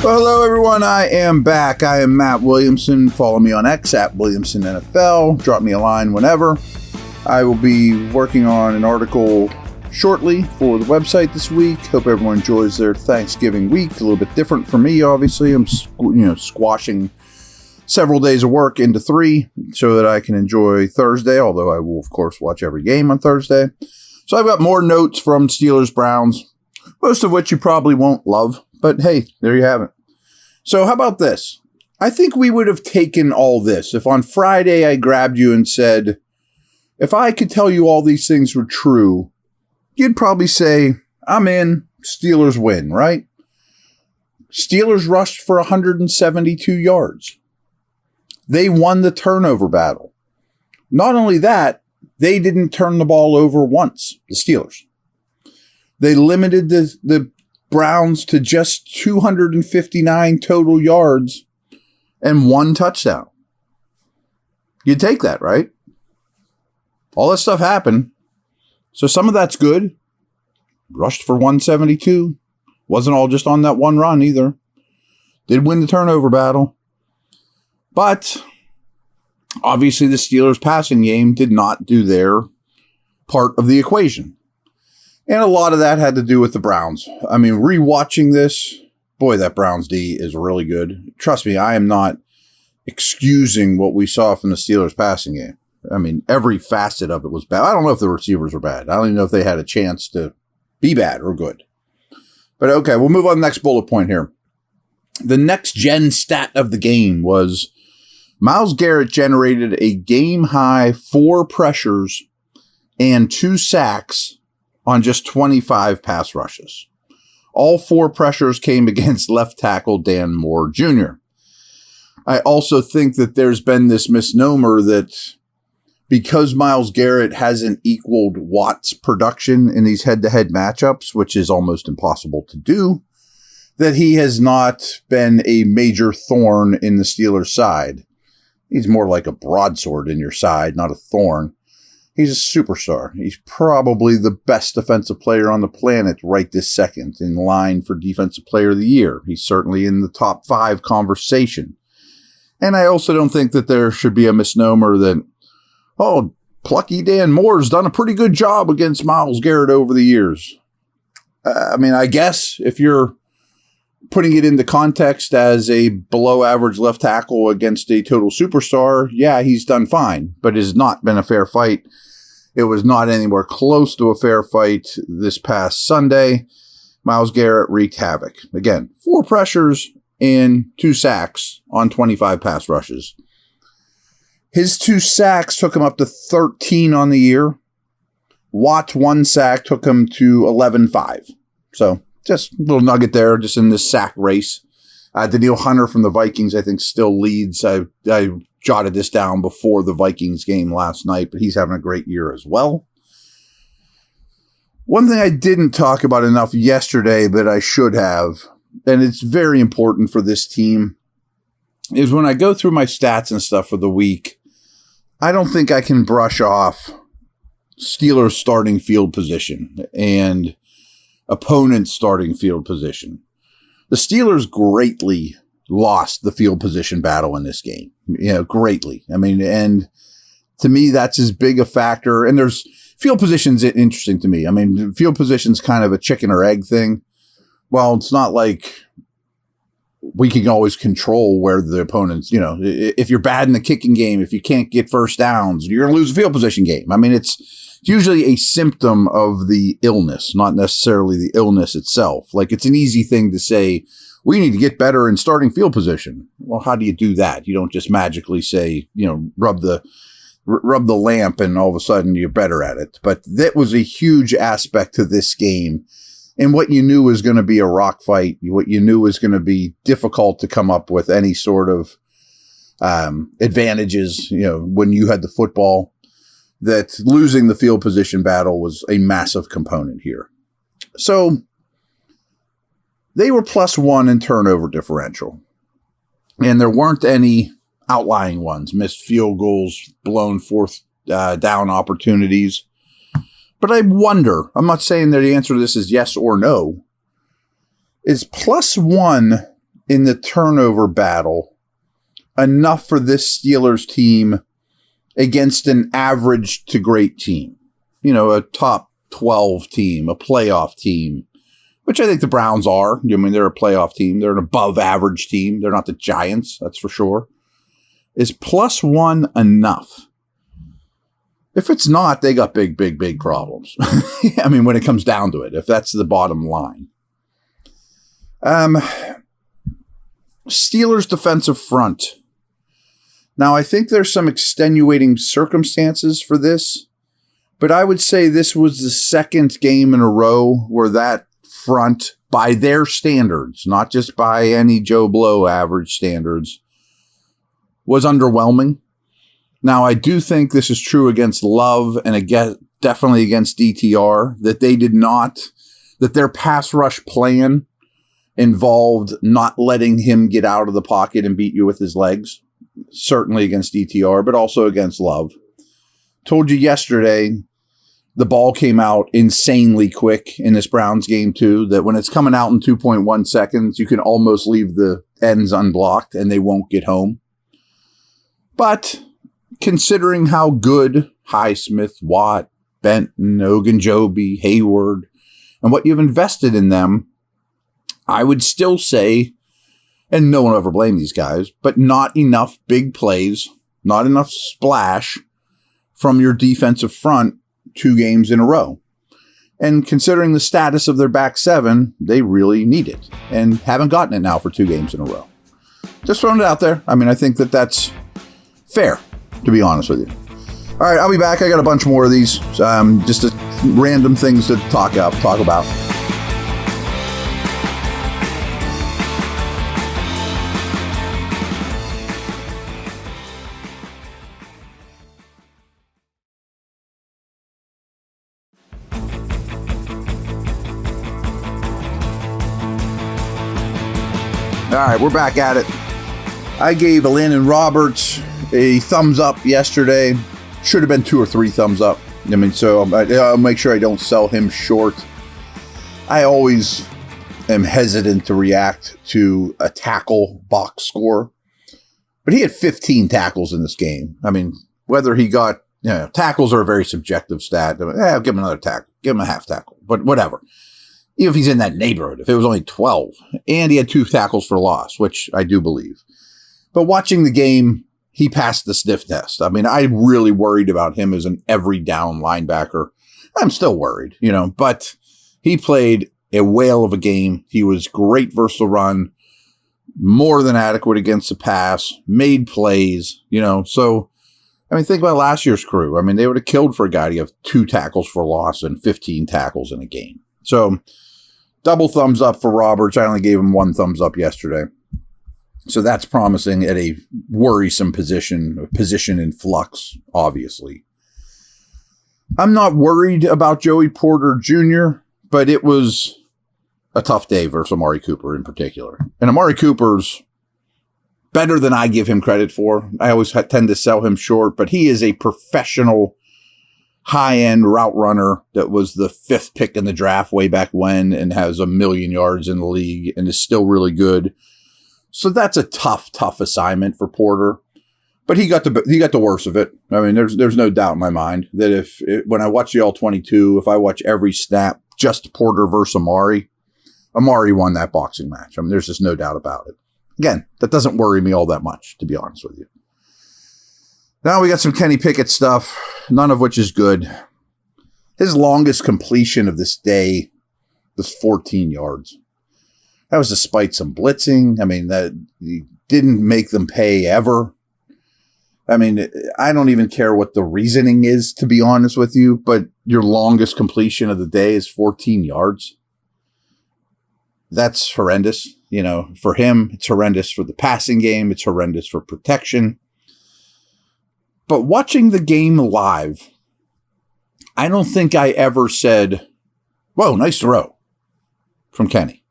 Well, hello, everyone. I am back. I am Matt Williamson. Follow me on X at WilliamsonNFL. Drop me a line whenever. I will be working on an article shortly for the website this week. Hope everyone enjoys their Thanksgiving week. A little bit different for me, obviously. I'm squashing several days of work into 3 so that I can enjoy Thursday, although I will, of course, watch every game on Thursday. So I've got more notes from Steelers-Browns, most of which you probably won't love, but hey, there you have it. So how about this? I think we would have taken all this if on Friday I grabbed you and said, if I could tell you all these things were true, you'd probably say, I'm in, Steelers win, right? Steelers rushed for 172 yards. They won the turnover battle. Not only that, they didn't turn the ball over once, the Steelers. They limited the Browns to just 259 total yards and 1 touchdown. You'd take that, right? All that stuff happened. So some of that's good. Rushed for 172. Wasn't all just on that one run either. Did win the turnover battle. But obviously the Steelers' passing game did not do their part of the equation. And a lot of that had to do with the Browns. I mean, rewatching this, boy, that Browns D is really good. Trust me, I am not excusing what we saw from the Steelers' passing game. I mean, every facet of it was bad. I don't know if the receivers were bad. I don't even know if they had a chance to be bad or good. But okay, we'll move on to the next bullet point here. The next gen stat of the game was Myles Garrett generated a game-high 4 pressures and 2 sacks on just 25 pass rushes. All 4 pressures came against left tackle Dan Moore Jr. I also think that there's been this misnomer that because Myles Garrett hasn't equaled Watt's production in these head-to-head matchups, which is almost impossible to do, that he has not been a major thorn in the Steelers' side. He's more like a broadsword in your side, not a thorn. He's a superstar. He's probably the best defensive player on the planet right this second, in line for Defensive Player of the Year. He's certainly in the top 5 conversation. And I also don't think that there should be a misnomer that, oh, plucky Dan Moore's done a pretty good job against Myles Garrett over the years. I mean, I guess if you're putting it into context as a below average left tackle against a total superstar, yeah, he's done fine, but it has not been a fair fight. It was not anywhere close to a fair fight this past Sunday. Myles Garrett wreaked havoc. Again, 4 pressures and 2 sacks on 25 pass rushes. His 2 sacks took him up to 13 on the year. Watt's 1 sack took him to 11-5. So just a little nugget there, just in this sack race. Daniil Hunter from the Vikings, I think, still leads. I jotted this down before the Vikings game last night, but he's having a great year as well. One thing I didn't talk about enough yesterday that I should have, and it's very important for this team, is when I go through my stats and stuff for the week, I don't think I can brush off Steelers starting field position and opponent's starting field position. The Steelers greatly lost the field position battle in this game, greatly. I mean, and to me, that's as big a factor. And there's field positions interesting to me. I mean, field position's kind of a chicken or egg thing. Well, it's not like we can always control where the opponents, if you're bad in the kicking game, if you can't get first downs, you're going to lose a field position game. I mean, it's usually a symptom of the illness, not necessarily the illness itself. Like, it's an easy thing to say, we need to get better in starting field position. Well, how do you do that? You don't just magically say, rub the lamp and all of a sudden you're better at it. But that was a huge aspect to this game. And what you knew was going to be a rock fight, what you knew was going to be difficult to come up with any sort of advantages, when you had the football, that losing the field position battle was a massive component here. So they were +1 in turnover differential. And there weren't any outlying ones, missed field goals, blown fourth down opportunities. But I wonder, I'm not saying that the answer to this is yes or no, is +1 in the turnover battle enough for this Steelers team against an average to great team. You know, a top 12 team, a playoff team, which I think the Browns are. I mean, they're a playoff team. They're an above average team. They're not the Giants, that's for sure. Is +1 enough? If it's not, they got big, big, big problems. I mean, when it comes down to it, if that's the bottom line. Steelers defensive front. Now, I think there's some extenuating circumstances for this, but I would say this was the second game in a row where that front, by their standards, not just by any Joe Blow average standards, was underwhelming. Now, I do think this is true against Love and definitely against DTR, that that their pass rush plan involved not letting him get out of the pocket and beat you with his legs. Certainly against DTR, but also against Love. Told you yesterday, the ball came out insanely quick in this Browns game too, that when it's coming out in 2.1 seconds, you can almost leave the ends unblocked and they won't get home. But considering how good Highsmith, Watt, Benton, Ogunjobi, Hayward, and what you've invested in them, I would still say, and no one will ever blame these guys, but not enough big plays, not enough splash from your defensive front 2 games in a row. And considering the status of their back 7, they really need it and haven't gotten it now for 2 games in a row. Just throwing it out there. I mean, I think that that's fair, to be honest with you. All right, I'll be back. I got a bunch more of these. Just random things to talk about. All right, we're back at it. I gave Landon Roberts a thumbs up yesterday. Should have been 2 or 3 thumbs up. I mean, so I'll make sure I don't sell him short. I always am hesitant to react to a tackle box score, but he had 15 tackles in this game. I mean, whether he got, tackles are a very subjective stat. I'll give him another tackle, give him a half tackle, but whatever. Even if he's in that neighborhood, if it was only 12, and he had 2 tackles for loss, which I do believe. But watching the game, he passed the sniff test. I mean, I really worried about him as an every down linebacker. I'm still worried, but he played a whale of a game. He was great versus the run, more than adequate against the pass, made plays, So, I mean, think about last year's crew. I mean, they would have killed for a guy to have 2 tackles for loss and 15 tackles in a game. So, double thumbs up for Roberts. I only gave him 1 thumbs up yesterday. So that's promising at a worrisome position in flux, obviously. I'm not worried about Joey Porter Jr., but it was a tough day versus Amari Cooper in particular. And Amari Cooper's better than I give him credit for. I always tend to sell him short, but he is a professional high-end route runner that was the 5th pick in the draft way back when and has 1,000,000 yards in the league and is still really good. So that's a tough assignment for Porter. But he got the worst of it. I mean, there's no doubt in my mind that when I watch the All-22, if I watch every snap, just Porter versus Amari won that boxing match. I mean, there's just no doubt about it. Again, that doesn't worry me all that much, to be honest with you. Now we got some Kenny Pickett stuff, none of which is good. His longest completion of this day was 14 yards. That was despite some blitzing. I mean, that he didn't make them pay ever. I mean, I don't even care what the reasoning is, to be honest with you, but your longest completion of the day is 14 yards. That's horrendous. For him, it's horrendous for the passing game. It's horrendous for protection. But watching the game live, I don't think I ever said, whoa, nice throw from Kenny,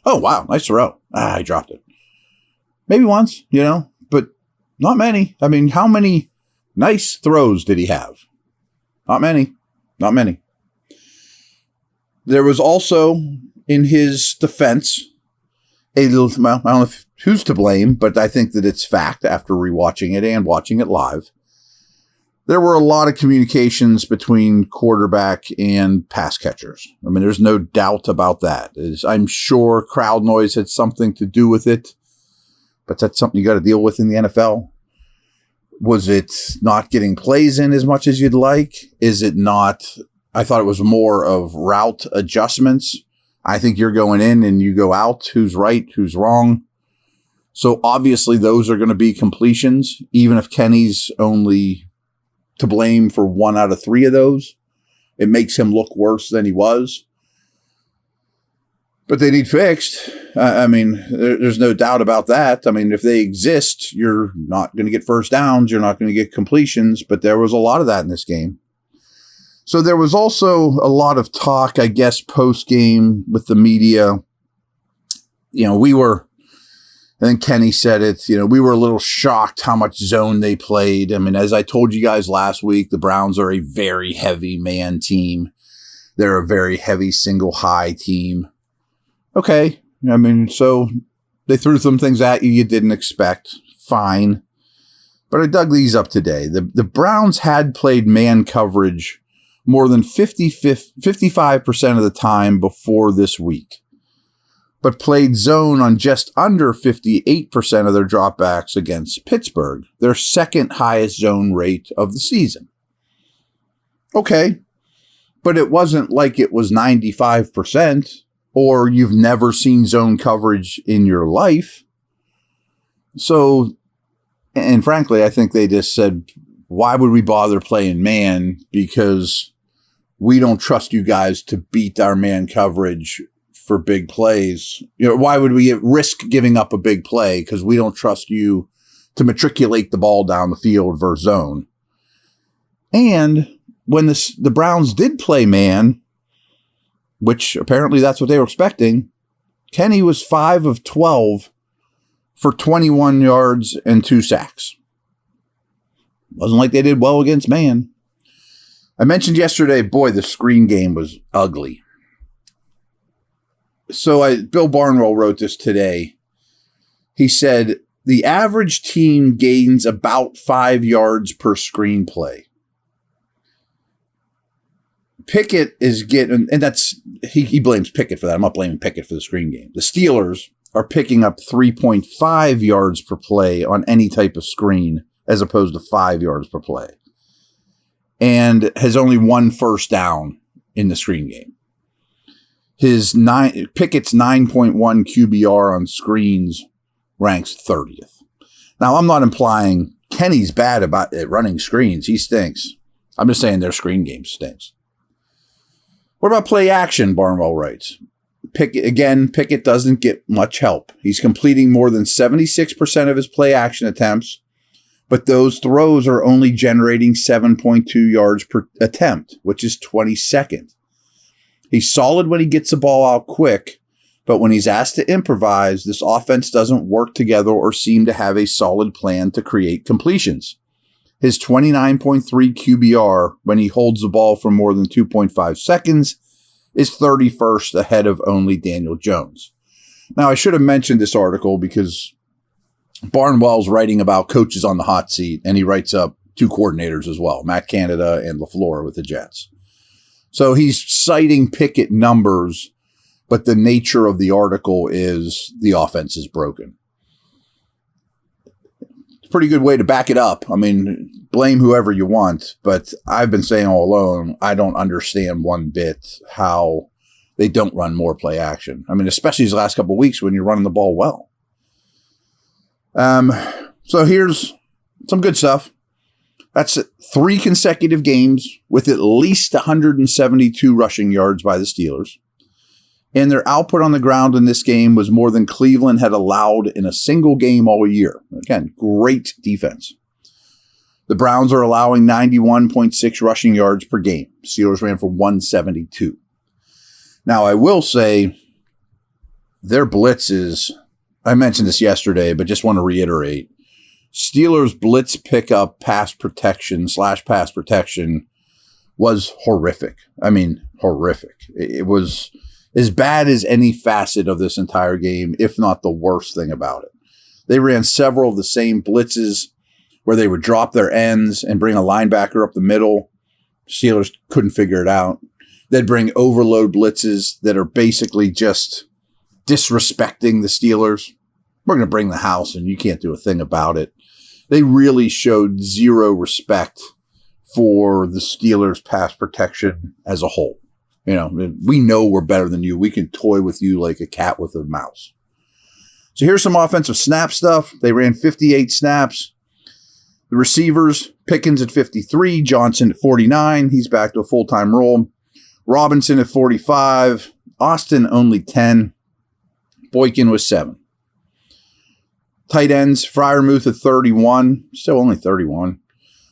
Oh, wow, nice throw. I dropped it. Maybe once, but not many. I mean, how many nice throws did he have? Not many. There was also, in his defense, Well, I don't know who's to blame, but I think that it's fact after rewatching it and watching it live. There were a lot of communications between quarterback and pass catchers. I mean, there's no doubt about that. I'm sure crowd noise had something to do with it, but that's something you got to deal with in the NFL. Was it not getting plays in as much as you'd like? Is it not? I thought it was more of route adjustments. I think you're going in and you go out. Who's right? Who's wrong? So obviously those are going to be completions, even if Kenny's only to blame for 1 out of 3 of those. It makes him look worse than he was. But they need fixed. I mean, there's no doubt about that. I mean, if they exist, you're not going to get first downs. You're not going to get completions. But there was a lot of that in this game. So there was also a lot of talk, I guess, post-game with the media. I think Kenny said it, we were a little shocked how much zone they played. I mean, as I told you guys last week, the Browns are a very heavy man team. They're a very heavy single high team. Okay. I mean, so they threw some things at you didn't expect. Fine. But I dug these up today. The Browns had played man coverage more than 55% of the time before this week, but played zone on just under 58% of their dropbacks against Pittsburgh, their second highest zone rate of the season. Okay, but it wasn't like it was 95%, or you've never seen zone coverage in your life. So, and frankly, I think they just said, why would we bother playing man? Because we don't trust you guys to beat our man coverage for big plays. Why would we risk giving up a big play? Because we don't trust you to matriculate the ball down the field versus zone. And when the Browns did play man, which apparently that's what they were expecting, Kenny was 5 of 12 for 21 yards and 2 sacks. Wasn't like they did well against man. I mentioned yesterday, boy, the screen game was ugly. So Bill Barnwell wrote this today. He said, the average team gains about 5 yards per screen play. Pickett is getting, and that's, he blames Pickett for that. I'm not blaming Pickett for the screen game. The Steelers are picking up 3.5 yards per play on any type of screen as opposed to 5 yards per play. And has only 1 first down in the screen game. Pickett's 9.1 QBR on screens ranks 30th. Now, I'm not implying Kenny's bad about it running screens. He stinks. I'm just saying their screen game stinks. What about play action, Barnwell writes? Pickett doesn't get much help. He's completing more than 76% of his play action attempts, but those throws are only generating 7.2 yards per attempt, which is 22nd. He's solid when he gets the ball out quick, but when he's asked to improvise, this offense doesn't work together or seem to have a solid plan to create completions. His 29.3 QBR when he holds the ball for more than 2.5 seconds is 31st ahead of only Daniel Jones. Now, I should have mentioned this article because Barnwell's writing about coaches on the hot seat, and he writes up 2 coordinators as well, Matt Canada and LaFleur with the Jets. So he's citing Pickett numbers, but the nature of the article is the offense is broken. It's a pretty good way to back it up. I mean, blame whoever you want, but I've been saying all along, I don't understand one bit how they don't run more play action. I mean, especially these last couple of weeks when you're running the ball well. So here's some good stuff. That's 3 consecutive games with at least 172 rushing yards by the Steelers. And their output on the ground in this game was more than Cleveland had allowed in a single game all year. Again, great defense. The Browns are allowing 91.6 rushing yards per game. Steelers ran for 172. Now, I will say their blitzes, I mentioned this yesterday, but just want to reiterate, Steelers blitz pickup pass protection /pass protection was horrific. I mean, horrific. It as bad as any facet of this entire game, if not the worst thing about it. They ran several of the same blitzes where they would drop their ends and bring a linebacker up the middle. Steelers couldn't figure it out. They'd bring overload blitzes that are basically just disrespecting the Steelers. We're going to bring the house and you can't do a thing about it. They really showed zero respect for the Steelers' pass protection as a whole. You know, we know we're better than you. We can toy with you like a cat with a mouse. So here's some offensive snap stuff. They ran 58 snaps. The receivers, Pickens at 53, Johnson at 49. He's back to a full-time role. Robinson at 45. Austin only 10. Boykin was 7. Tight ends, Freiermuth at 31. Still only 31.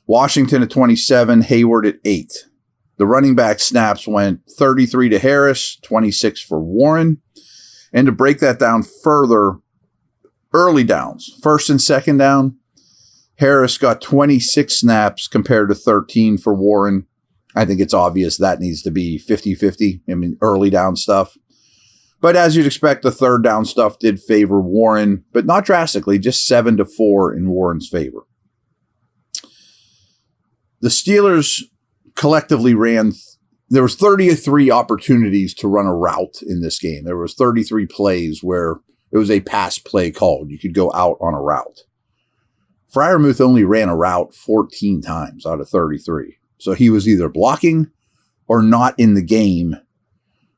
Washington at 27. Hayward at 8. The running back snaps went 33 to Harris, 26 for Warren. And to break that down further, early downs, first and second down, Harris got 26 snaps compared to 13 for Warren. I think it's obvious that needs to be 50-50. I mean, early down stuff. But as you'd expect, the third down stuff did favor Warren, but not drastically, just 7-4 in Warren's favor. The Steelers collectively ran, there was 33 opportunities to run a route in this game. There was 33 plays where it was a pass play called. You could go out on a route. Freiermuth only ran a route 14 times out of 33. So he was either blocking or not in the game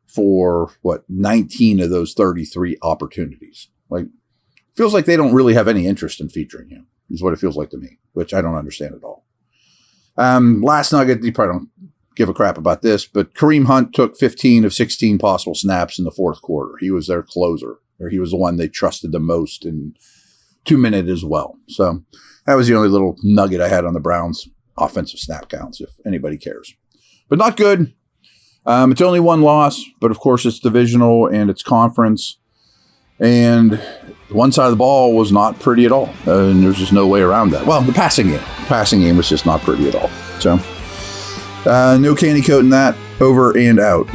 for 19 of those 33 opportunities. Like, feels like they don't really have any interest in featuring him, is what it feels like to me, which I don't understand at all. Last nugget, you probably don't give a crap about this, but Kareem Hunt took 15 of 16 possible snaps in the fourth quarter. He was their closer, or he was the one they trusted the most in 2-minute as well. So that was the only little nugget I had on the Browns' offensive snap counts, if anybody cares. But not good. It's only one loss, but of course it's divisional and it's conference. And one side of the ball was not pretty at all. And there's just no way around that. Well, the passing game. The passing game was just not pretty at all. So, no candy coat in that. Over and out.